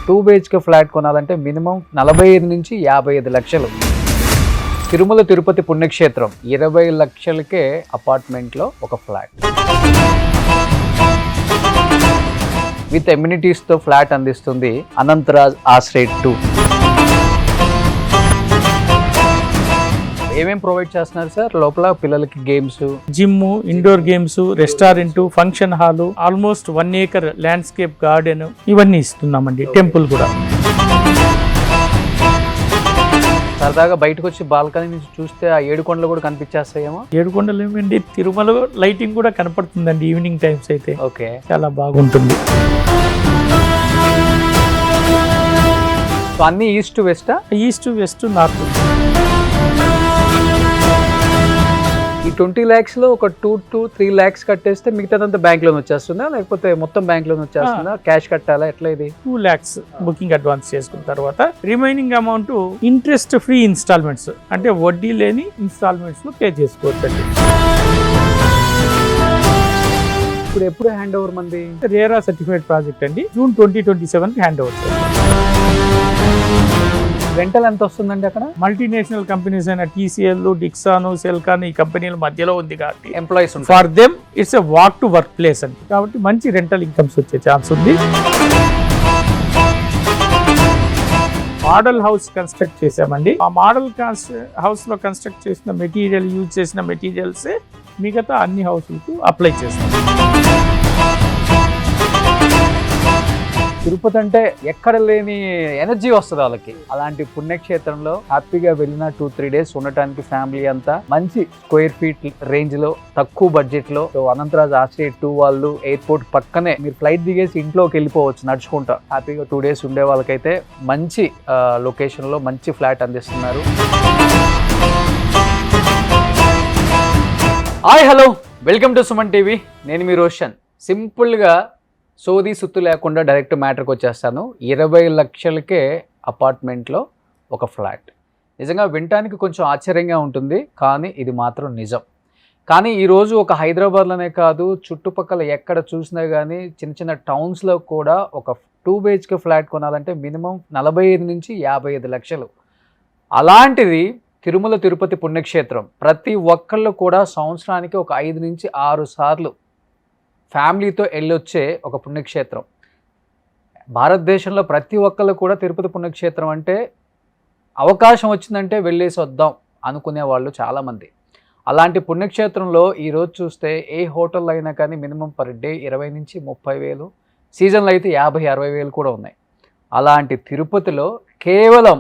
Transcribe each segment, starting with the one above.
2 BHK flat కొనాలంటే minimum 45 నుంచి 55 లక్షలు. తిరుమల తిరుపతి పుణ్యక్షేత్రం 20 లక్షలకే అపార్ట్మెంట్లో ఒక ఫ్లాట్ విత్ ఎమ్యూనిటీస్తో ఫ్లాట్ అందిస్తుంది అనంతరాజ్ ఆశ్రయ్ 2. ఏమేం ప్రొవైడ్ చేస్తున్నారు సార్? లోపల పిల్లలకి games, gym, indoor games, restaurant, function hall, almost 1 acre landscape garden ఇవన్నీ ఇస్తున్నామండి. టెంపుల్ కూడా. సరదాగా బయటకు వచ్చి బాల్కనీ నుంచి చూస్తే ఆ 7 కొండలు కూడా కనిపించేస్తాయేమో. 7 కొండలు ఏమండి, తిరుమల లైటింగ్ కూడా కనపడుతుందండి ఈవినింగ్ టైమ్స్ అయితే. ఓకే, చాలా బాగుంటుంది. సో అన్ని ఈస్ట్ వెస్టా? East, west, north. ఈ 20 lakhs లో ఒక 2 to 3 lakhs కట్టేస్తే మిగతాదంతా బ్యాంక్ లోన్ వచ్చేస్తుందా, లేకపోతే మొత్తం బ్యాంక్ లోన్ వచ్చేస్తుందా? క్యాష్ కట్టాలా, ఎట్లా ఇది? 2 lakhs బుకింగ్ అడ్వాన్స్ చేసుకున్న తర్వాత remaining amount interest free instalments, అంటే వడ్డీ లేని ఇన్స్టాల్మెంట్స్ లో పే చేసుకోవచ్చండి. ఇప్పుడు ఎప్పుడు హ్యాండ్ ఓవర్ మంది? రేరా సర్టిఫైడ్ ప్రాజెక్ట్ అండి. జూన్ 2027 హ్యాండ్ ఓవర్ చేస్తాం. రెంటల్ ఎంత వస్తుందండి అక్కడ? మల్టీనేషనల్ కంపెనీస్ అయిన TCL, డిక్సాన్, సెల్కాన్ ఈ కంపెనీల మధ్యలో ఉంది కాబట్టి employees for them it's a walk to work place అండి. కాబట్టి మంచి రెంటల్ ఇన్కమ్స్ వచ్చే ఛాన్స్ ఉంది. మోడల్ హౌస్ కన్స్ట్రక్ట్ చేసామండి. ఆ మోడల్ హౌస్ లో కన్స్ట్రక్ట్ చేసిన మెటీరియల్, యూజ్ చేసిన మెటీరియల్స్ మిగతా అన్ని హౌస్లకు అప్లై చేస్తాం. తిరుపతి అంటే ఎక్కడ లేని ఎనర్జీ వస్తుంది వాళ్ళకి. అలాంటి పుణ్యక్షేత్రంలో హ్యాపీగా వెళ్ళిన 2-3 days ఉండటానికి ఫ్యామిలీ అంతా మంచి స్క్వేర్ ఫీట్ రేంజ్ లో తక్కువ బడ్జెట్ లో అనంతరాజ్ ఆశ్రయ్ 2 వాళ్ళు ఎయిర్పోర్ట్ పక్కనే మీరు ఫ్లైట్ దిగేసి ఇంట్లోకి వెళ్ళిపోవచ్చు నడుచుకుంటా. హ్యాపీగా 2 days ఉండే వాళ్ళకైతే మంచి లొకేషన్ లో మంచి ఫ్లాట్ అందిస్తున్నారు. Hi, hello, welcome to Suman TV. నేను మీ రోషన్. సింపుల్గా సోది సుత్తు లేకుండా డైరెక్ట్ మ్యాటర్కి వచ్చేస్తాను. 20 లక్షలకే అపార్ట్మెంట్లో ఒక ఫ్లాట్. నిజంగా వినటానికి కొంచెం ఆశ్చర్యంగా ఉంటుంది, కానీ ఇది మాత్రం నిజం. కానీ ఈరోజు ఒక హైదరాబాద్లోనే కాదు, చుట్టుపక్కల ఎక్కడ చూసినా కానీ చిన్న చిన్న టౌన్స్లో కూడా ఒక 2 BHK ఫ్లాట్ కొనాలంటే మినిమం 45 నుంచి 55 లక్షలు. అలాంటిది తిరుమల తిరుపతి పుణ్యక్షేత్రం ప్రతి ఒక్కళ్ళు కూడా సంవత్సరానికి ఒక 5 నుంచి 6 సార్లు ఫ్యామిలీతో వెళ్ళొచ్చే ఒక పుణ్యక్షేత్రం. భారతదేశంలో ప్రతి ఒక్కళ్ళు కూడా తిరుపతి పుణ్యక్షేత్రం అంటే అవకాశం వచ్చిందంటే వెళ్ళేసి వద్దాం అనుకునే వాళ్ళు చాలామంది. అలాంటి పుణ్యక్షేత్రంలో ఈరోజు చూస్తే ఏ హోటల్లో అయినా కానీ మినిమం పర్ డే 20 నుంచి 30 వేలు, సీజన్లో అయితే 50-60 వేలు కూడా ఉన్నాయి. అలాంటి తిరుపతిలో కేవలం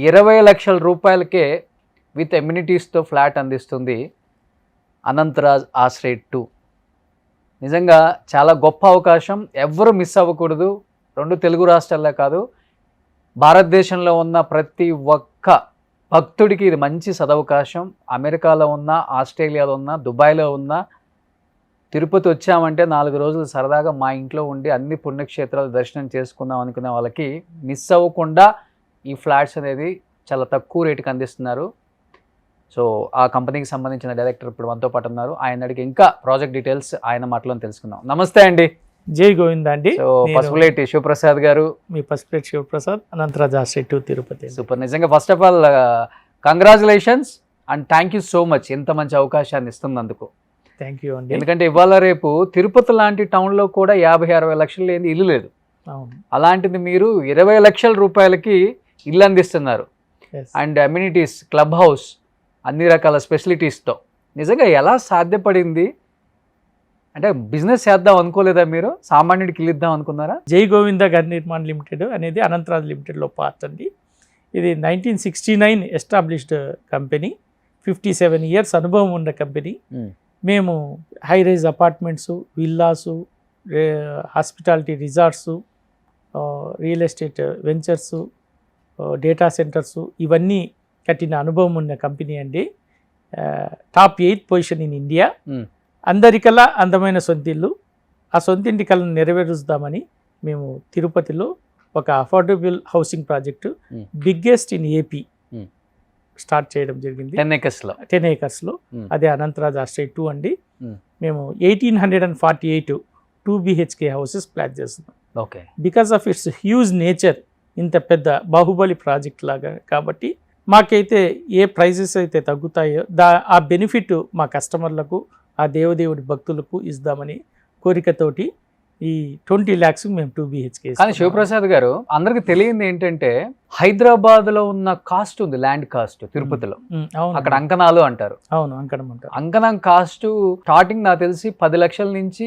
20 లక్షల రూపాయలకే విత్ ఎమ్యూనిటీస్తో ఫ్లాట్ అందిస్తుంది అనంతరాజ్ ఆశ్రయ్ 2. నిజంగా చాలా గొప్ప అవకాశం, ఎవ్వరూ మిస్ అవ్వకూడదు. 2 తెలుగు రాష్ట్రాల్లో కాదు, భారతదేశంలో ఉన్న ప్రతి ఒక్క భక్తుడికి ఇది మంచి సదవకాశం. అమెరికాలో ఉన్న, ఆస్ట్రేలియాలో ఉన్న, దుబాయ్లో ఉన్న, తిరుపతి వచ్చామంటే 4 రోజులు సరదాగా మా ఇంట్లో ఉండి అన్ని పుణ్యక్షేత్రాలు దర్శనం చేసుకుందాం అనుకునే వాళ్ళకి మిస్ అవ్వకుండా ఈ ఫ్లాట్స్ అనేది చాలా తక్కువ రేటుకి అందిస్తున్నారు. సో ఆ కంపెనీకి సంబంధించిన డైరెక్టర్ ఇప్పుడు మనతో పాటు ఉన్నారు. ఆయన అడిగి ఇంకా ప్రాజెక్ట్ డీటెయిల్స్ ఆయన మాటలో తెలుసుకుందాం. నమస్తే అండి. జై గోవింద అండి. సో పసుపులేటి శివప్రసాద్ గారు. మీ పసుపులేటి శివప్రసాద్, అనంతరాజ్ ఆశ్రయ్ 2 తిరుపతి. సూపర్. నిజంగా first of all congratulations and thank you so much ఇంత మంచి అవకాశాన్ని ఇస్తున్నందుకు. థ్యాంక్ యూ అండి. ఎందుకంటే ఇవాళ రేపు తిరుపతి లాంటి టౌన్లో కూడా 50-60 లక్షలు లేని ఇల్లు లేదు. అలాంటిది మీరు 20 లక్షల రూపాయలకి ఇల్లు అందిస్తున్నారు. అండ్ అమ్యూనిటీస్, క్లబ్ హౌస్, అన్ని రకాల స్పెషలిటీస్తో. నిజంగా ఎలా సాధ్యపడింది? అంటే బిజినెస్ చేద్దాం అనుకోలేదా మీరు? సామాన్యుడికి ఇల్లు ఇద్దాం అనుకున్నారా? జై గోవింద గర్ నిర్మాణ్ లిమిటెడ్ అనేది అనంతరాజ్ లిమిటెడ్లో పార్ట్ అండి. ఇది 1969 ఎస్టాబ్లిష్డ్ కంపెనీ. 57 years అనుభవం ఉన్న కంపెనీ. మేము high rise apartments, villas, hospitality resorts, real estate ventures, data centres ఇవన్నీ కట్టిన అనుభవం ఉన్న కంపెనీ అండి. Top 8th position in India. అందరికల్లా అందమైన సొంతిల్లు. ఆ సొంతింటి కళను నెరవేరుస్తామని మేము తిరుపతిలో ఒక affordable housing project, biggest in AP start చేయడం జరిగింది. 10 acres. అదే అనంతరాజ్ ఆశ్రయ్ 2 అండి. మేము 1848 2 BHK హౌసెస్ ప్లాన్ చేస్తున్నాం. Okay. Because of it's huge nature, ఇంత పెద్ద బాహుబలి ప్రాజెక్ట్ లాగా. కాబట్టి మాకైతే ఏ ప్రైజెస్ అయితే తగ్గుతాయో ఆ బెనిఫిట్ మా కస్టమర్లకు, ఆ దేవదేవుడి భక్తులకు ఇద్దామని కోరికతోటి ఈ 20 lakhs మేము 2 BHK. కానీ శివప్రసాద్ గారు, అందరికి తెలియంది ఏంటంటే హైదరాబాద్ లో ఉన్న కాస్ట్ ఉంది, ల్యాండ్ కాస్ట్ తిరుపతిలో. అవును, అక్కడ అంకణాలు అంటారు. అవును, అంకణం అంటారు. అంకణం కాస్ట్ స్టార్టింగ్ నాకు తెలిసి 10 లక్షల నుంచి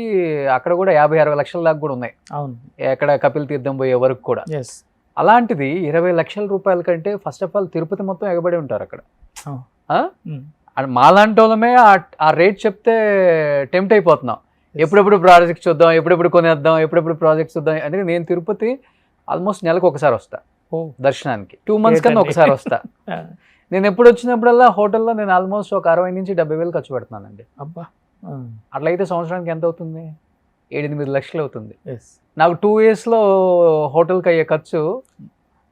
అక్కడ కూడా 50-60 లక్షల దాకా కూడా ఉన్నాయి. అవును, ఎక్కడ కపిల్ తీర్థం పోయే వరకు కూడా. ఎస్. అలాంటిది 20 లక్షల రూపాయల కంటే ఫస్ట్ ఆఫ్ ఆల్ తిరుపతి మొత్తం ఎగబడి ఉంటారు అక్కడ. మాలాంటి వాళ్ళమే ఆ రేట్ చెప్తే టెంప్ట్ అయిపోతున్నాం. ఎప్పుడెప్పుడు ప్రాజెక్ట్ చూద్దాం, ఎప్పుడెప్పుడు కొనేద్దాం, ఎప్పుడెప్పుడు ప్రాజెక్ట్ చూద్దాం. అంటే నేను తిరుపతి ఆల్మోస్ట్ నెలకు ఒకసారి వస్తా దర్శనానికి, 2 months కన్నా ఒకసారి వస్తా. నేను ఎప్పుడు వచ్చినప్పుడల్లా హోటల్లో నేను ఆల్మోస్ట్ ఒక 60 నుంచి 70 వేలు ఖర్చు పెడుతున్నానండి. అబ్బా, అట్లయితే సంవత్సరానికి ఎంత అవుతుంది? 7-8 లక్షలు అవుతుంది. ఎస్. నాకు 2 yearsలో హోటల్కి అయ్యే ఖర్చు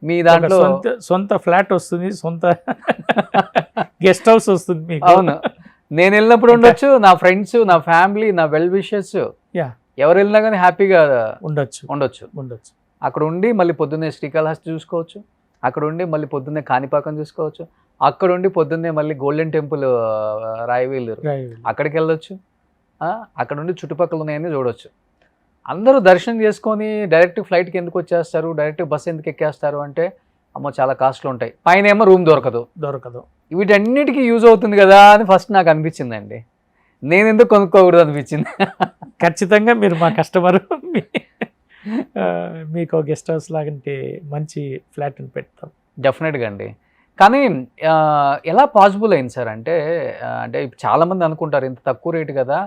మీ దాంట్లో సొంత ఫ్లాట్ వస్తుంది, సొంత గెస్ట్ హౌస్ వస్తుంది మీకు. అవును, నేను వెళ్ళినప్పుడు ఉండొచ్చు, నా ఫ్రెండ్స్, నా ఫ్యామిలీ, నా వెల్ విషెస్ ఎవరు వెళ్ళినా కానీ హ్యాపీగా ఉండొచ్చు. అక్కడ ఉండి మళ్ళీ పొద్దున్నే శ్రీకాళహస్తి చూసుకోవచ్చు, అక్కడ ఉండి మళ్ళీ పొద్దున్నే కాణిపాకం చూసుకోవచ్చు, అక్కడ ఉండి పొద్దున్నే మళ్ళీ గోల్డెన్ టెంపుల్ రాయవీలు అక్కడికి వెళ్ళొచ్చు, అక్కడ ఉండి చుట్టుపక్కల ఉన్నాయని చూడవచ్చు. అందరూ దర్శనం చేసుకొని డైరెక్ట్ ఫ్లైట్కి ఎందుకు వచ్చేస్తారు, డైరెక్ట్ బస్సు ఎందుకు ఎక్కేస్తారు అంటే, అమ్మో చాలా కాస్ట్లు ఉంటాయి, పైన ఏమో రూమ్ దొరకదు. వీటన్నిటికీ యూజ్ అవుతుంది కదా అని ఫస్ట్ నాకు అనిపించిందండి. నేను ఎందుకు కొనుక్కోకూడదు అనిపించింది. ఖచ్చితంగా మీరు మా కస్టమర్, మీకు గెస్ట్ హౌస్ లాగంటే మంచి ఫ్లాట్ అని పెడతాం. డెఫినెట్గా అండి. కానీ ఎలా పాసిబుల్ అయింది సార్ అంటే చాలామంది అనుకుంటారు ఇంత తక్కువ రేటు కదా,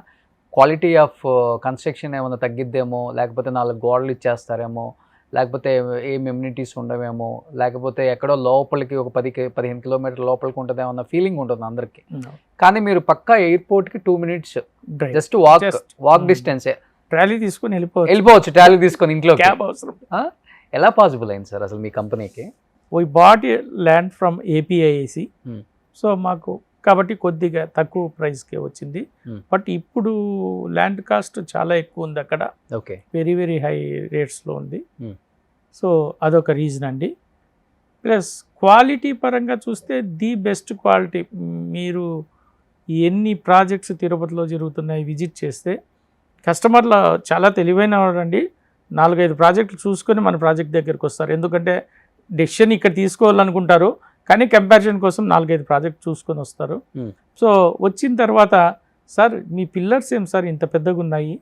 క్వాలిటీ ఆఫ్ కన్స్ట్రక్షన్ ఏమైనా తగ్గిద్దేమో, లేకపోతే 4 గోడలు ఇచ్చేస్తారేమో, లేకపోతే ఏం ఎమ్యూనిటీస్ ఉండవేమో, లేకపోతే ఎక్కడో లోపలికి ఒక 10-15 కిలోమీటర్ల లోపలికి ఉంటుందేమో అన్న ఫీలింగ్ ఉంటుంది అందరికి. కానీ మీరు పక్కా ఎయిర్పోర్ట్కి 2 minutes జస్ట్ వాక్ డిస్టెన్సే, ట్రాలీ తీసుకొని వెళ్ళిపోవచ్చు, ట్రాలీ తీసుకొని ఇంట్లో. ఎలా పాసిబుల్ అయింది సార్ అసలు మీ కంపెనీకి? We bought land from APIAC. So మాకు కాబట్టి కొద్దిగా తక్కువ ప్రైస్కే వచ్చింది. బట్ ఇప్పుడు ల్యాండ్ కాస్ట్ చాలా ఎక్కువ ఉంది అక్కడ, వెరీ వెరీ హై రేట్స్లో ఉంది. సో అదొక రీజన్ అండి. ప్లస్ క్వాలిటీ పరంగా చూస్తే ది బెస్ట్ క్వాలిటీ. మీరు ఎన్ని ప్రాజెక్ట్స్ తిరుపతిలో జరుగుతున్నాయి విజిట్ చేస్తే, కస్టమర్లు చాలా తెలివైన వాడండి. 4-5 ప్రాజెక్టులు చూసుకొని మన ప్రాజెక్ట్ దగ్గరికి వస్తారు. ఎందుకంటే డెసిషన్ ఇక్కడ తీసుకోవాలనుకుంటారు, కానీ కంపారిజన్ కోసం 4-5 ప్రాజెక్ట్ చూసుకొని వస్తారు. సో వచ్చిన తర్వాత, సార్ మీ పిల్లర్స్ ఏం సార్ ఇంత పెద్దగా ఉన్నాయి,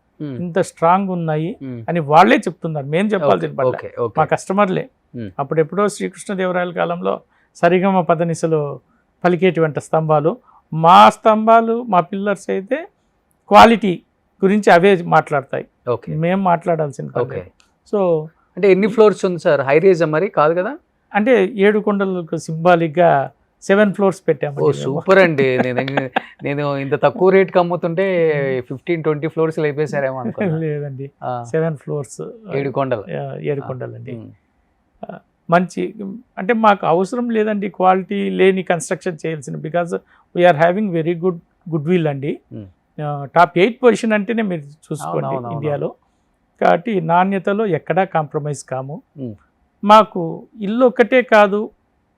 ఇంత స్ట్రాంగ్ ఉన్నాయి అని వాళ్ళే చెప్తున్నారు, మేము చెప్పాల్సిన పని, మా కస్టమర్లే. అప్పుడెప్పుడో శ్రీకృష్ణదేవరాయల కాలంలో సరిగమ పదనిసలు పలికేటువంటి స్తంభాలు, మా పిల్లర్స్ అయితే క్వాలిటీ గురించి అవే మాట్లాడతాయి, మేము మాట్లాడాల్సిన పని. సో అంటే ఎన్ని ఫ్లోర్స్ ఉంది సార్? హై రేజ్ మరి కాదు కదా? అంటే 7 కొండలకు సింబాలిక్గా 7 floors పెట్టాము. సూపర్ అండి. నేను ఇంత తక్కువ రేట్కి అమ్ముతుంటే 15-20 floors అయిపోయారేమో అనుకున్నాను. లేదండి, 7 floors, 7 కొండలు. 7 కొండలు అండి. మంచి అంటే మాకు అవసరం లేదండి క్వాలిటీ లేని కన్స్ట్రక్షన్ చేయాల్సిన, because we're having very goodwill అండి. టాప్ 8 పొజిషన్ అంటేనే మీరు చూసుకోండి ఇండియాలో. కాబట్టి నాణ్యతలో ఎక్కడా కాంప్రమైజ్ కాము. మాకు ఇల్లు ఒక్కటే కాదు,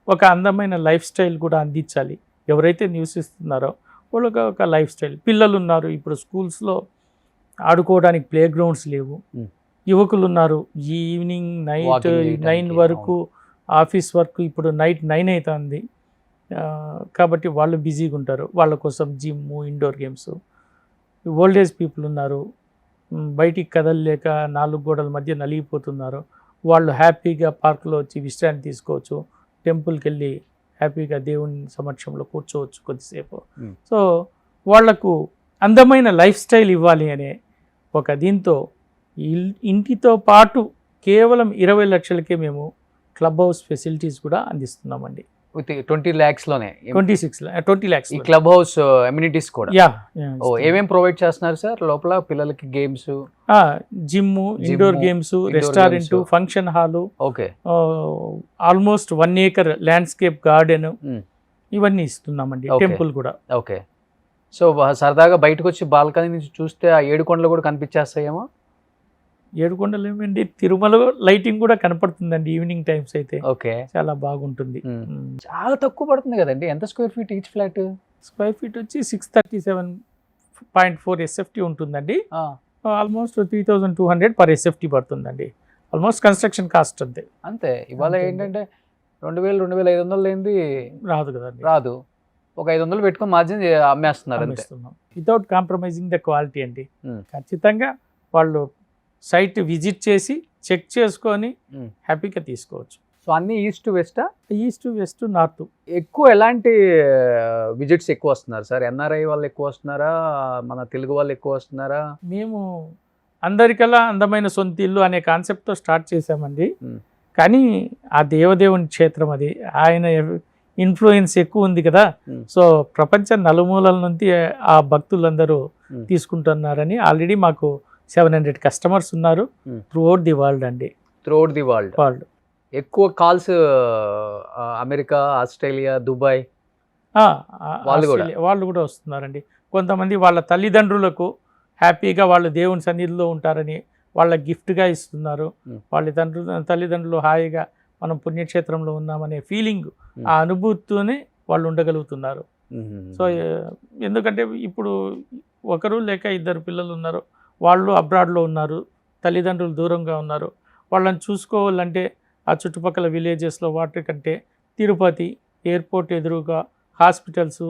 ఒక అందమైన లైఫ్ స్టైల్ కూడా అందించాలి. ఎవరైతే నివసిస్తున్నారో వాళ్ళకి ఒక లైఫ్ స్టైల్. పిల్లలు ఉన్నారు, ఇప్పుడు స్కూల్స్లో ఆడుకోవడానికి ప్లే గ్రౌండ్స్ లేవు. యువకులు ఉన్నారు, ఈవినింగ్ నైట్ 9 వరకు ఆఫీస్ వర్క్, ఇప్పుడు నైట్ 9 అవుతుంది కాబట్టి వాళ్ళు బిజీగా ఉంటారు. వాళ్ళ కోసం gym, indoor games. Old age people ఉన్నారు, బయటికి కదలలేక 4 గోడల మధ్య నలిగిపోతున్నారు. వాళ్ళు హ్యాపీగా పార్కులో వచ్చి విశ్రాంతి తీసుకోవచ్చు, టెంపుల్కి వెళ్ళి హ్యాపీగా దేవుని సమక్షంలో కూర్చోవచ్చు కొద్దిసేపు. సో వాళ్లకు అందమైన లైఫ్ స్టైల్ ఇవ్వాలి అనే ఒక దీంతో ఇంటితో పాటు కేవలం 20 లక్షలకే మేము క్లబ్ హౌస్ ఫెసిలిటీస్ కూడా అందిస్తున్నామండి. 20 lakhsలోనే 20 lakhs ఈ క్లబ్ హౌస్ అమ్యూనిటీస్ కూడా. ఏమేం ప్రొవైడ్ చేస్తున్నారు సార్ లోపల? పిల్లలకి games, gym, indoor games, restaurant, function hall, almost 1 acre landscape garden, ఇవన్నీ ఇస్తున్నామండి. టెంపుల్ కూడా. ఓకే. సో సరదాగా బయటకు వచ్చి బాల్కనీ నుంచి చూస్తే ఆ 7 కొండలు కూడా కనిపించేస్తాయేమో. ఏడుకొండలు ఏమండి, తిరుమలలో లైటింగ్ కూడా కనపడుతుందండి ఈవినింగ్ టైమ్స్ అయితే. ఓకే. చాలా బాగుంటుంది. చాలా తక్కువ పడుతుంది కదండి. ఎంత square feet each flat? Square feet వచ్చి 637.4 SFT ఉంటుందండి. ఆల్మోస్ట్ 3200 పర్ SFT పడుతుందండి. ఆల్మోస్ట్ కన్స్ట్రక్షన్ కాస్ట్ అంతే. అంతే. ఇవాళ ఏంటంటే 2000-2500 లేనిది రాదు కదండి. రాదు. ఒక 500 పెట్టుకొని మార్జిన్ అమ్మేస్తున్నారు అంతే. వితౌట్ కాంప్రమైజింగ్ ద క్వాలిటీ అండి. ఖచ్చితంగా వాళ్ళు సైట్ విజిట్ చేసి చెక్ చేసుకొని హ్యాపీగా తీసుకోవచ్చు. సో అన్ని ఈస్ట్ వెస్టా? East west north. ఎక్కువ ఎలాంటి విజిట్స్ ఎక్కువ వస్తున్నారు సార్? ఎన్ఆర్ఐ వాళ్ళు ఎక్కువ వస్తున్నారా, మన తెలుగు వాళ్ళు ఎక్కువ వస్తున్నారా? మేము అందరికల్లా అందమైన సొంత ఇల్లు అనే కాన్సెప్ట్తో స్టార్ట్ చేసామండి. కానీ ఆ దేవదేవుని క్షేత్రం అది, ఆయన ఇన్ఫ్లుయెన్స్ ఎక్కువ ఉంది కదా. సో ప్రపంచ నలుమూలల నుంచి ఆ భక్తులందరూ తీసుకుంటున్నారని ఆల్రెడీ మాకు 700 కస్టమర్స్ ఉన్నారు త్రూఅవుట్ ది వరల్డ్ అండి. Throughout the world. ఎక్కువ కాల్స్ అమెరికా, ఆస్ట్రేలియా, దుబాయ్ వాళ్ళు కూడా వస్తున్నారండి. కొంతమంది వాళ్ళ తల్లిదండ్రులకు హ్యాపీగా వాళ్ళు దేవుని సన్నిధిలో ఉంటారని వాళ్ళ గిఫ్ట్గా ఇస్తున్నారు. వాళ్ళ తల్లిదండ్రులు హాయిగా మనం పుణ్యక్షేత్రంలో ఉన్నామనే ఫీలింగ్, ఆ అనుభూతితోనే వాళ్ళు ఉండగలుగుతున్నారు. సో ఎందుకంటే ఇప్పుడు ఒకరు లేక ఇద్దరు పిల్లలు ఉన్నారు, వాళ్ళు అబ్రాడ్లో ఉన్నారు, తల్లిదండ్రులు దూరంగా ఉన్నారు. వాళ్ళని చూసుకోవాలంటే ఆ చుట్టుపక్కల విలేజెస్లో వాటి కంటే తిరుపతి ఎయిర్పోర్ట్ ఎదురుగా హాస్పిటల్స్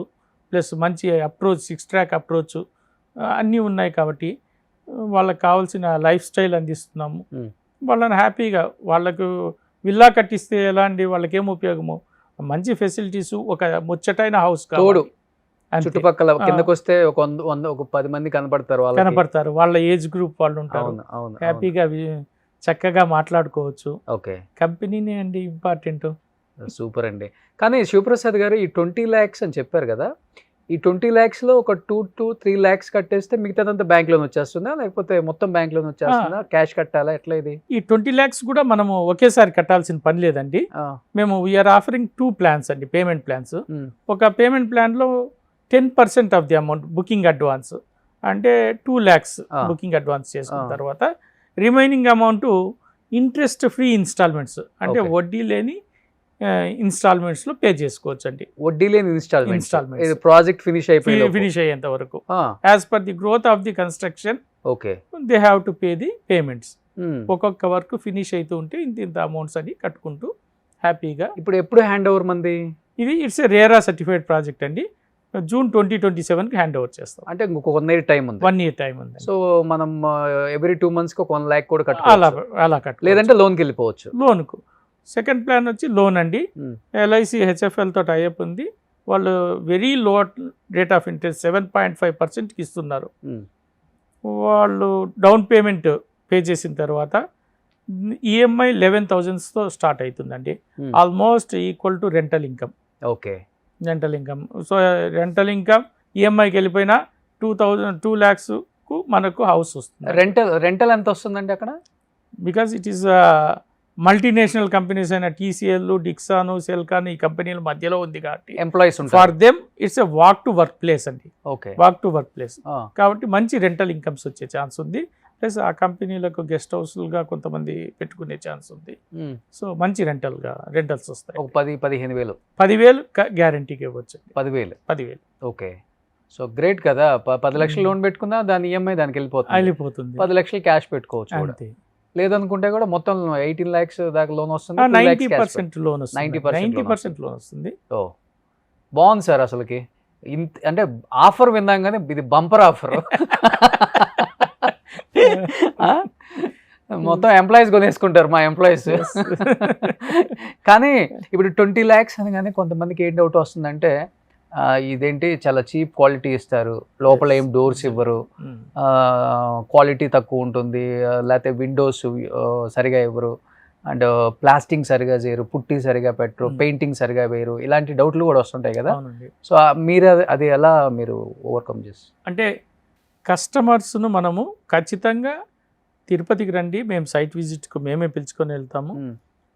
ప్లస్ మంచి అప్రోచ్ 6 ట్రాక్ అప్రోచ్ అన్నీ ఉన్నాయి కాబట్టి వాళ్ళకి కావాల్సిన లైఫ్ స్టైల్ అందిస్తున్నాము. వాళ్ళని హ్యాపీగా, వాళ్ళకు విల్లా కట్టిస్తే ఎలా అండి, వాళ్ళకేం ఉపయోగము, మంచి ఫెసిలిటీస్, ఒక ముచ్చటైన హౌస్ కావాలి. చుట్టుపక్కల కిందకు వస్తే ఒక 10 మంది కనపడతారు, వాళ్ళ ఏజ్ గ్రూప్ వాళ్ళు ఉంటారు. హ్యాపీగా చక్కగా మాట్లాడుకోవచ్చు. ఓకే. కంపెనీనే అండి ఇంపార్టెంట్. సూపర్ అండి. కానీ శివప్రసాద్ గారు ఈ 20 lakhs అని చెప్పారు కదా, ఈ 20 lakhsలో ఒక 2 to 3 lakhs కట్టేస్తే మిగతాదంతా బ్యాంక్ లోన్ వచ్చేస్తుందా, లేకపోతే మొత్తం బ్యాంక్ లోన్ వచ్చేస్తుందా, క్యాష్ కట్టాలా, ఎట్లా ఇది? ఈ 20 lakhs కూడా మనము ఒకేసారి కట్టాల్సిన పని లేదండి. మేము వీఆర్ ఆఫరింగ్ 2 plans అండి, పేమెంట్ ప్లాన్స్. ఒక పేమెంట్ ప్లాన్లో 10% of the amount booking advance, అంటే 2 lakhs బుకింగ్ అడ్వాన్స్ చేసుకున్న తర్వాత remaining amount interest free instalments, అంటే వడ్డీ లేని ఇన్స్టాల్మెంట్స్లో పే చేసుకోవచ్చు అండి. వడ్డీ లేని ఇన్స్టాల్మెంట్స్ ప్రాజెక్ట్ ఫినిష్ అయ్యేంత వరకు as per the growth of the construction they have to pay the payments. ఒక్కొక్క వర్క్ ఫినిష్ అవుతూ ఉంటే ఇంత అమౌంట్స్ అని కట్టుకుంటూ హ్యాపీగా. ఇప్పుడు ఎప్పుడు హ్యాండ్ ఓవర్ మంది ఇది? It's a RERA certified project అండి. జూన్ 2027కి హ్యాండ్ ఓవర్ చేస్తాం. అంటే ఇంకొక 1 year టైం ఉంది. 1 year టైం ఉంది. సో మనం ఎవ్రీ 2 monthsకి ఒక 1 lakh కూడా కట్టుకోవచ్చు. అలా కట్టు, లేదంటే లోన్కి వెళ్ళిపోవచ్చు. లోన్కు సెకండ్ ప్లాన్ వచ్చి లోన్ అండి. LIC HFLతో టైఅప్ ఉంది. వాళ్ళు very low rate of interest 7.5%కి ఇస్తున్నారు. వాళ్ళు డౌన్ పేమెంట్ పే చేసిన తర్వాత EMI 11,000తో స్టార్ట్ అవుతుందండి. Almost equal to rental income. Okay. Rental income. So rental income EMIకి వెళ్ళిపోయినా 2 lakhsకు మనకు హౌస్ వస్తుంది. రెంటల్ ఎంత వస్తుందండి అక్కడ? Because it is multinational companies అయిన TCL, డిక్సాన్, సెల్కాన్ ఈ కంపెనీల మధ్యలో ఉంది కాబట్టి employees for them it's a walk to work place అండి. Okay. Walk to work place కాబట్టి మంచి రెంటల్ ఇన్కమ్స్ వచ్చే ఛాన్స్ ఉంది. ప్లస్ ఆ కంపెనీలకు గెస్ట్ హౌస్లుగా కొంతమంది పెట్టుకునే ఛాన్స్ ఉంది. సో మంచి రెంటల్స్ వస్తాయి. 10-15 వేలు గ్యారంటీకి ఇవ్వచ్చు. 10,000. ఓకే. సో గ్రేట్ కదా. 10 lakhs లోన్ పెట్టుకున్నా దాని EMI దానికి వెళ్ళిపోతుంది. 10 lakhs క్యాష్ పెట్టుకోవచ్చు. అంతే. లేదనుకుంటే కూడా మొత్తం 18 lakhs దాకా లోన్ వస్తుంది. 90% లోన్ వస్తుంది. 90% లోన్ వస్తుంది. బాగుంది సార్. అసలుకి అంటే ఆఫర్ విన్నాం కానీ ఇది బంపర్ ఆఫర్. మొత్తం ఎంప్లాయీస్ కొనేసుకుంటారు, మా ఎంప్లాయీస్. కానీ ఇప్పుడు 20 lakhs అనగానే కొంతమందికి ఏం డౌట్ వస్తుందంటే, ఇదేంటి చాలా చీప్ క్వాలిటీ ఇస్తారు, లోపల ఏం డోర్స్ ఇవ్వరు, క్వాలిటీ తక్కువ ఉంటుంది, లేకపోతే విండోస్ సరిగా ఇవ్వరు, అండ్ ప్లాస్టింగ్ సరిగా చేయరు, పుట్టి సరిగా పెట్టరు, పెయింటింగ్ సరిగా వేయరు, ఇలాంటి డౌట్లు కూడా వస్తుంటాయి కదా. సో మీరు అది ఎలా మీరు ఓవర్కమ్ చేస్తారు? అంటే కస్టమర్స్ను మనము ఖచ్చితంగా తిరుపతికి రండి, మేము సైట్ విజిట్కు మేమే పిలుచుకొని వెళ్తాము.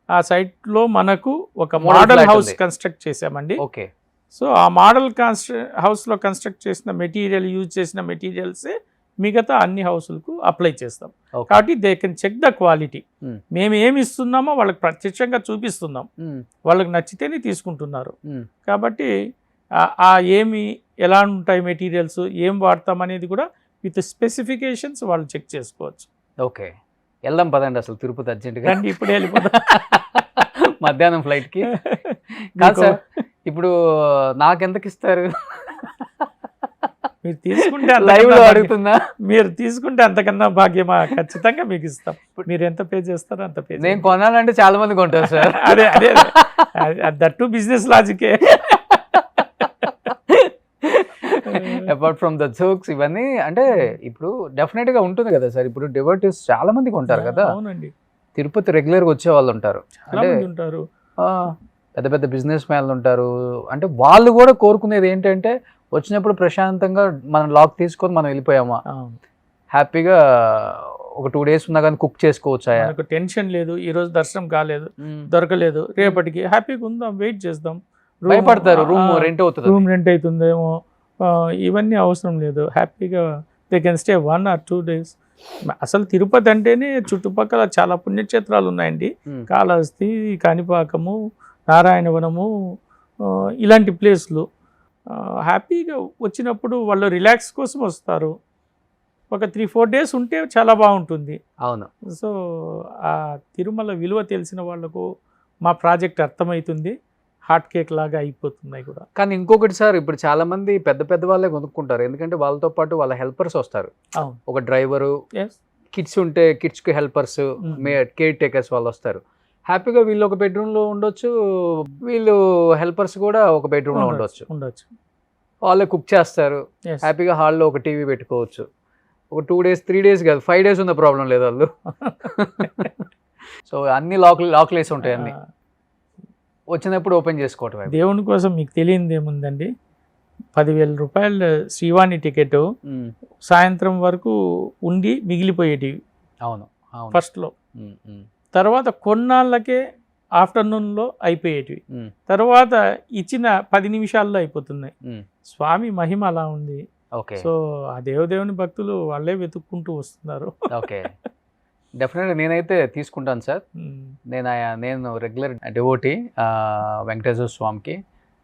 ఆ సైట్లో మనకు ఒక మోడల్ హౌస్ కన్స్ట్రక్ట్ చేసామండి. ఓకే. సో ఆ మోడల్ హౌస్లో కన్స్ట్రక్ట్ చేసిన మెటీరియల్, యూజ్ చేసిన మెటీరియల్సే మిగతా అన్ని హౌసులకు అప్లై చేస్తాం. Okay. కాబట్టి they can check the quality. Hmm. మేము ఏమి ఇస్తున్నామో వాళ్ళకి ప్రత్యక్షంగా చూపిస్తున్నాం, వాళ్ళకి నచ్చితేనే తీసుకుంటున్నారు. కాబట్టి ఏమి ఎలా ఉంటాయి మెటీరియల్స్, ఏం వాడతాం అనేది కూడా విత్ స్పెసిఫికేషన్స్ వాళ్ళు చెక్ చేసుకోవచ్చు. ఓకే, వెళ్దాం పదండి అసలు తిరుపతి అర్జెంటుగా. రండి, ఇప్పుడు వెళ్ళిపోతాం మధ్యాహ్నం ఫ్లైట్కి. కాదు సార్, ఇప్పుడు నాకెంతకి ఇస్తారు? మీరు తీసుకుంటే లైవ్ లో అడుగుతున్నా. మీరు తీసుకుంటే అంతకన్నా భాగ్యమా, ఖచ్చితంగా మీకు ఇస్తాం. మీరు ఎంత పే చేస్తారో అంత పే. నేను కొనాలంటే చాలా మంది కొంటారు సార్. అదే అదే దట్టు బిజినెస్ లాజికే. అపార్ట్ ఫ్రమ్ ద జోక్స్ ఇవన్నీ అంటే ఇప్పుడు డెఫినెట్ గా ఉంటుంది కదా సార్. ఇప్పుడు డివోటీస్ చాలా మంది కొంటారు కదా. అవునండి, తిరుపతి రెగ్యులర్ గా వచ్చే వాళ్ళు ఉంటారు, చాలా మంది ఉంటారు. పెద్ద పెద్ద బిజినెస్ మ్యాన్లు ఉంటారు. అంటే వాళ్ళు కూడా కోరుకునేది ఏంటంటే వచ్చినప్పుడు ప్రశాంతంగా మనం లాక్ తీసుకొని మనం వెళ్ళిపోయామా, హ్యాపీగా ఒక 2 days ఉన్నా కానీ కుక్ చేసుకోవచ్చా, మనకు టెన్షన్ లేదు. ఈ రోజు దర్శనం కాలేదు, దొరకలేదు, రేపటికి హ్యాపీగా ఉందాం, వెయిట్ చేద్దాం. భయపడతారు రూమ్ రెంట్ అవుతుంది, రూమ్ రెంట్ అవుతుందేమో, ఇవన్నీ అవసరం లేదు. హ్యాపీగా they can stay 1 or 2 days. అసలు తిరుపతి అంటేనే చుట్టుపక్కల చాలా పుణ్యక్షేత్రాలు ఉన్నాయండి. కాళహస్తి, కాణిపాకము, నారాయణవనము, ఇలాంటి ప్లేస్లు. హ్యాపీగా వచ్చినప్పుడు వాళ్ళు రిలాక్స్ కోసం వస్తారు. ఒక 3-4 days ఉంటే చాలా బాగుంటుంది. అవును. సో ఆ తిరుమల విలువ తెలిసిన వాళ్ళకు మా ప్రాజెక్ట్ అర్థమవుతుంది. హాట్ కేక్ లాగా అయిపోతున్నాయి కూడా. కానీ ఇంకొకటి సార్, ఇప్పుడు చాలా మంది పెద్ద పెద్ద వాళ్ళే కొనుక్కుంటారు, ఎందుకంటే వాళ్ళతో పాటు వాళ్ళ హెల్పర్స్ వస్తారు. ఒక డ్రైవరు, కిడ్స్ ఉంటే కిడ్స్ కి హెల్పర్స్, కేర్ టేకర్స్ వాళ్ళు వస్తారు. హ్యాపీగా వీళ్ళు ఒక బెడ్రూమ్ లో ఉండొచ్చు, వీళ్ళు హెల్పర్స్ కూడా ఒక బెడ్రూమ్ లో ఉండొచ్చు. వాళ్ళే కుక్ చేస్తారు, హ్యాపీగా హాల్లో ఒక టీవీ పెట్టుకోవచ్చు. ఒక 2 days 3 days కాదు 5 days ఉన్న ప్రాబ్లం లేదు వాళ్ళు. సో అన్ని లాక్లు వేసి ఉంటాయి, అన్ని వచ్చినప్పుడు ఓపెన్ చేసుకోవటం. దేవుని కోసం మీకు తెలియనిది ఏముందండి, 10,000 రూపాయలు శ్రీవాణి టికెట్ సాయంత్రం వరకు ఉండి మిగిలిపోయేటివి. అవును, ఫస్ట్లో. తర్వాత కొన్నాళ్ళకే ఆఫ్టర్నూన్లో అయిపోయేటివి. తర్వాత ఇచ్చిన 10 నిమిషాల్లో అయిపోతున్నాయి. స్వామి మహిమ అలా ఉంది. సో ఆ దేవుని భక్తులు వాళ్ళే వెతుక్కుంటూ వస్తున్నారు. ఓకే, డెఫినెట్గా నేనైతే తీసుకుంటాను సార్. నేను రెగ్యులర్ డివోటీ వెంకటేశ్వర స్వామికి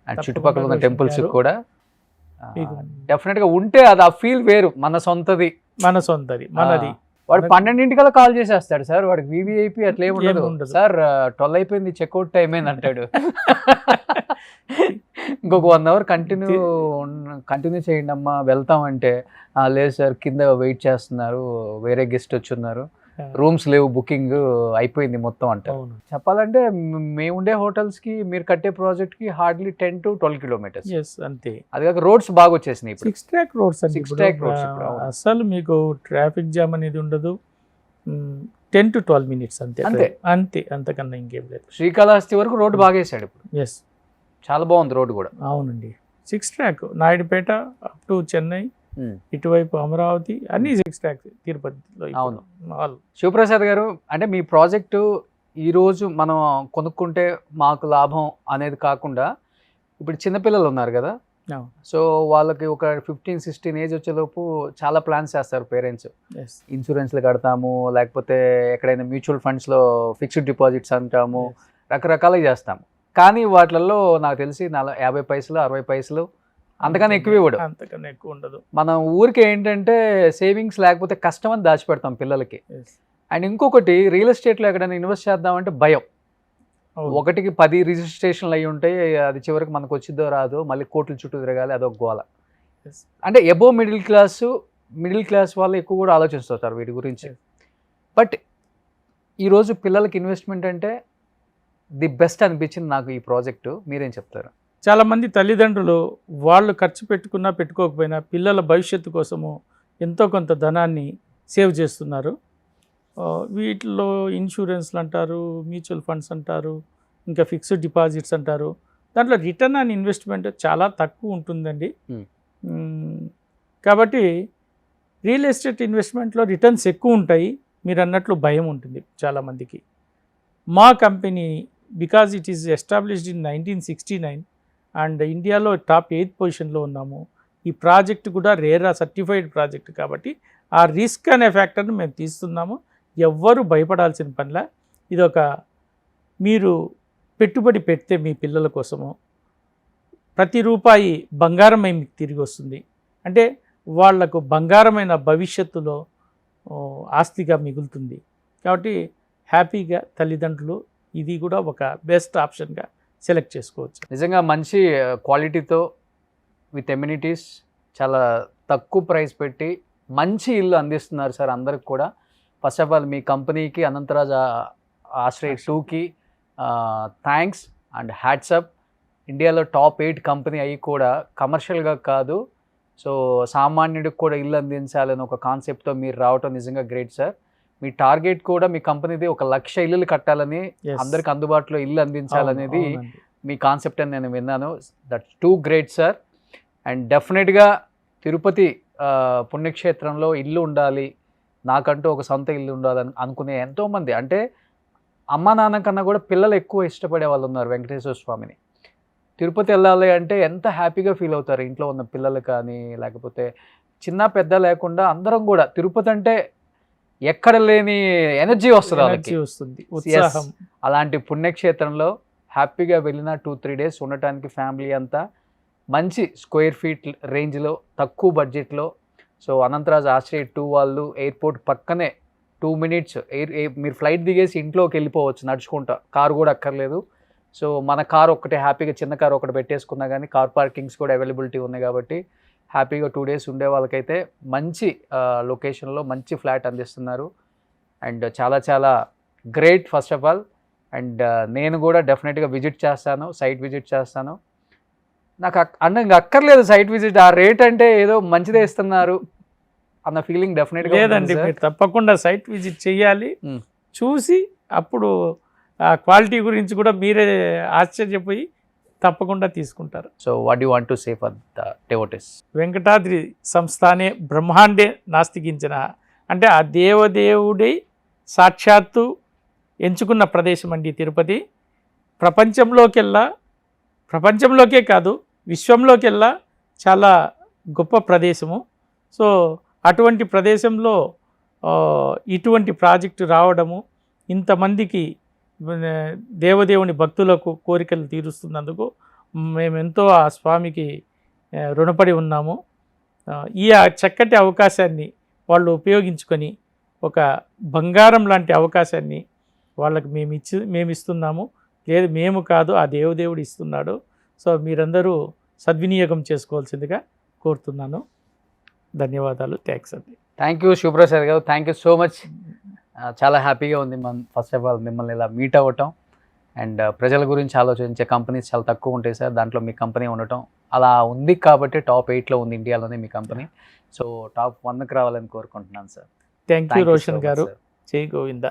అండ్ చుట్టుపక్కల ఉన్న టెంపుల్స్ కూడా. డెఫినెట్గా ఉంటే అది ఆ ఫీల్ వేరు, మన సొంతది మనది. వాడు 12 కాల్ చేసేస్తాడు సార్, వాడికి వివిఐపి అట్లా ఏముండదు సార్. 12 అయిపోయింది, చెక్అవుట్ టైం అయింది అంటాడు. ఇంకొక 1 hour కంటిన్యూ చేయండి అమ్మా వెళ్తామంటే, లేదు సార్ కింద వెయిట్ చేస్తున్నారు, వేరే గెస్ట్ వచ్చున్నారు, రూమ్స్ లేవు, బుకింగ్ అయిపోయింది మొత్తం అంటారు. చెప్పాలంటే మేము ఉండే హోటల్స్ కి మీరు కట్టే ప్రాజెక్ట్ కి హార్డ్లీ 10 to 12 kilometers అంతే. అది కాక రోడ్స్ బాగా వచ్చేసినాయి ఇప్పుడు. 6 track roads అండి. 6 track roads అసలు మీకు ట్రాఫిక్ జామ్ అనేది ఉండదు. 10 to 12 minutes అంతే, అంతకన్నా ఇంకేం లేదు. శ్రీకాళహస్తి వరకు రోడ్డు బాగా వేసాడు ఇప్పుడు. చాలా బాగుంది రోడ్డు కూడా. అవునండి, 6 track Naidupeta up to Chennai, ఇటువైపు అమరావతి, అన్ని 6 track తిరుపతిలో. అవును. శివప్రసాద్ గారు, అంటే మీ ప్రాజెక్టు ఈరోజు మనం కొనుక్కుంటే మాకు లాభం అనేది కాకుండా, ఇప్పుడు చిన్నపిల్లలు ఉన్నారు కదా, సో వాళ్ళకి ఒక 15-16 ఏజ్ వచ్చేలోపు చాలా ప్లాన్స్ చేస్తారు పేరెంట్స్. ఇన్సూరెన్స్లు కడతాము, లేకపోతే ఎక్కడైనా మ్యూచువల్ ఫండ్స్లో ఫిక్స్డ్ డిపాజిట్స్ అంటాము, రకరకాలుగా చేస్తాము. కానీ వాటిల్లో నాకు తెలిసి 50 పైసలు 60 పైసలు అంతకన్నా ఎక్కువ ఇవ్వడు, అంతకన్నా ఎక్కువ ఉండదు. మనం ఊరికి ఏంటంటే సేవింగ్స్ లేకపోతే కష్టం అని దాచిపెడతాం పిల్లలకి. అండ్ ఇంకొకటి, రియల్ ఎస్టేట్లో ఎక్కడైనా ఇన్వెస్ట్ చేద్దామంటే భయం. 1కి 10 రిజిస్ట్రేషన్లు అయి ఉంటాయి, అది చివరికి మనకు వచ్చిద్దో రాదో, మళ్ళీ కోట్ల చుట్టూ తిరగాలి, అదొక గోల. అంటే ఎబో మిడిల్ క్లాస్ వాళ్ళు ఎక్కువ కూడా ఆలోచిస్తుంటారు వీటి గురించి. బట్ ఈరోజు పిల్లలకి ఇన్వెస్ట్మెంట్ అంటే ది బెస్ట్ అనిపించింది నాకు ఈ ప్రాజెక్టు. మీరేం చెప్తారు? చాలామంది తల్లిదండ్రులు వాళ్ళు ఖర్చు పెట్టుకున్నా పెట్టుకోకపోయినా పిల్లల భవిష్యత్తు కోసము ఎంతో కొంత ధనాన్ని సేవ్ చేస్తున్నారు. వీటిలో ఇన్సూరెన్స్లు అంటారు, మ్యూచువల్ ఫండ్స్ అంటారు, ఇంకా ఫిక్స్డ్ డిపాజిట్స్ అంటారు. దాంట్లో రిటర్న్ ఆన్ ఇన్వెస్ట్మెంట్ చాలా తక్కువ ఉంటుందండి. కాబట్టి రియల్ ఎస్టేట్ ఇన్వెస్ట్మెంట్లో రిటర్న్స్ ఎక్కువ ఉంటాయి. మీరు అన్నట్లు భయం ఉంటుంది చాలామందికి. మా company because it is established in 1969 and ఇండియాలో టాప్ 8th పొజిషన్లో ఉన్నాము. ఈ ప్రాజెక్ట్ కూడా రేరా సర్టిఫైడ్ ప్రాజెక్ట్ కాబట్టి ఆ రిస్క్ అనే ఫ్యాక్టర్ని మేము తీస్తున్నాము. ఎవ్వరు భయపడాల్సిన పనిలా. ఇదొక మీరు పెట్టుబడి పెడితే మీ పిల్లల కోసము ప్రతి రూపాయి బంగారమై మీకు తిరిగి వస్తుంది. అంటే వాళ్లకు బంగారమైన భవిష్యత్తులో ఆస్తిగా మిగులుతుంది. కాబట్టి హ్యాపీగా తల్లిదండ్రులు ఇది కూడా ఒక బెస్ట్ ఆప్షన్గా సెలెక్ట్ చేసుకోవచ్చు. నిజంగా మంచి క్వాలిటీతో విత్ ఎమ్యూనిటీస్ చాలా తక్కువ ప్రైస్ పెట్టి మంచి ఇల్లు అందిస్తున్నారు సార్ అందరికి కూడా. ఫస్ట్ ఆఫ్ ఆల్ మీ కంపెనీకి అనంతరాజ్ ఆశ్రయ్ 2కి థ్యాంక్స్ అండ్ హ్యాట్సప్. ఇండియాలో టాప్ 8 కంపెనీ అయ్యి కూడా కమర్షియల్గా కాదు, సో సామాన్యుడికి కూడా ఇల్లు అందించాలని ఒక కాన్సెప్ట్తో మీరు రావటం నిజంగా గ్రేట్ సార్. మీ టార్గెట్ కూడా మీ కంపెనీది 1,00,000 ఇల్లులు కట్టాలని, అందరికి అందుబాటులో ఇల్లు అందించాలనేది మీ కాన్సెప్ట్ అని నేను విన్నాను. That's two great sir. And డెఫినెట్గా తిరుపతి పుణ్యక్షేత్రంలో ఇల్లు ఉండాలి, నాకంటూ ఒక సొంత ఇల్లు ఉండాలని అనుకునే ఎంతోమంది, అంటే అమ్మ నాన్న కన్నా కూడా పిల్లలు ఎక్కువ ఇష్టపడే వాళ్ళు ఉన్నారు వెంకటేశ్వర స్వామిని. తిరుపతి వెళ్ళాలి అంటే ఎంత హ్యాపీగా ఫీల్ అవుతారు ఇంట్లో ఉన్న పిల్లలు కానీ, లేకపోతే చిన్న పెద్ద లేకుండా అందరం కూడా. తిరుపతి అంటే ఎక్కడ లేని ఎనర్జీ వస్తుంది వాళ్ళకి. అలాంటి పుణ్యక్షేత్రంలో హ్యాపీగా వెళ్ళిన 2-3 డేస్ ఉండటానికి ఫ్యామిలీ అంతా మంచి స్క్వేర్ ఫీట్ రేంజ్లో తక్కువ బడ్జెట్లో. సో అనంతరాజ్ ఆశ్రయ్ 2 వాళ్ళు ఎయిర్పోర్ట్ పక్కనే 2 మినిట్స్ మీరు ఫ్లైట్ దిగేసి ఇంట్లోకి వెళ్ళిపోవచ్చు నడుచుకుంటా, కారు కూడా అక్కర్లేదు. సో మన కారు ఒక్కటే హ్యాపీగా, చిన్న కారు ఒకటి పెట్టేసుకున్నా కానీ కార్ పార్కింగ్స్ కూడా అవైలబిలిటీ ఉన్నాయి కాబట్టి హ్యాపీగా 2 డేస్ ఉండే వాళ్ళకైతే మంచి లొకేషన్లో మంచి ఫ్లాట్ అందిస్తున్నారు. అండ్ చాలా చాలా great first of all. And నేను కూడా డెఫినెట్గా విజిట్ చేస్తాను, సైట్ విజిట్ చేస్తాను. నాకు ఇంకా అక్కర్లేదు సైట్ విజిట్, ఆ రేట్ అంటే ఏదో మంచిదే ఇస్తున్నారు అన్న ఫీలింగ్ డెఫినెట్గా లేదండి. మీరు తప్పకుండా సైట్ విజిట్ చేయాలి, చూసి అప్పుడు ఆ క్వాలిటీ గురించి కూడా మీరే ఆశ్చర్యపోయి తప్పకుండా తీసుకుంటారు. So what you want to say for the devotees? Venkatadri సంస్థానే బ్రహ్మాండే నాస్తికించిన, అంటే ఆ దేవదేవుడై సాక్షాత్తు ఎంచుకున్న ప్రదేశం అండి తిరుపతి. ప్రపంచంలోకే కాదు విశ్వంలోకెల్లా చాలా గొప్ప ప్రదేశము. సో అటువంటి ప్రదేశంలో ఇటువంటి ప్రాజెక్టు రావడము, ఇంతమందికి దేవదేవుని భక్తులకు కోరికలు తీరుస్తున్నందుకు మేమెంతో ఆ స్వామికి రుణపడి ఉన్నాము. ఈ చక్కటి అవకాశాన్ని వాళ్ళు ఉపయోగించుకొని ఒక బంగారం లాంటి అవకాశాన్ని వాళ్ళకి మేము ఇస్తున్నాము. లేదు మేము కాదు, ఆ దేవదేవుడు ఇస్తున్నాడు. సో మీరందరూ సద్వినియోగం చేసుకోవాల్సిందిగా కోరుతున్నాను. ధన్యవాదాలు. థ్యాంక్స్ అండి. థ్యాంక్ యూ శివప్రసాద్ గారు, థ్యాంక్ యూ సో మచ్. చాలా హ్యాపీగా ఉంది ఫస్ట్ ఆఫ్ ఆల్ మిమ్మల్ని ఇలా మీట్ అవ్వటం. అండ్ ప్రజల గురించి ఆలోచించే కంపెనీస్ చాలా తక్కువ ఉంటాయి సార్, దాంట్లో మీ కంపెనీ ఉండటం అలా ఉంది కాబట్టి టాప్ 8లో ఉంది ఇండియాలోనే మీ కంపెనీ. సో టాప్ 1కి రావాలని కోరుకుంటున్నాను సార్. థ్యాంక్ యూ రోషన్ గారు. జై గోవింద.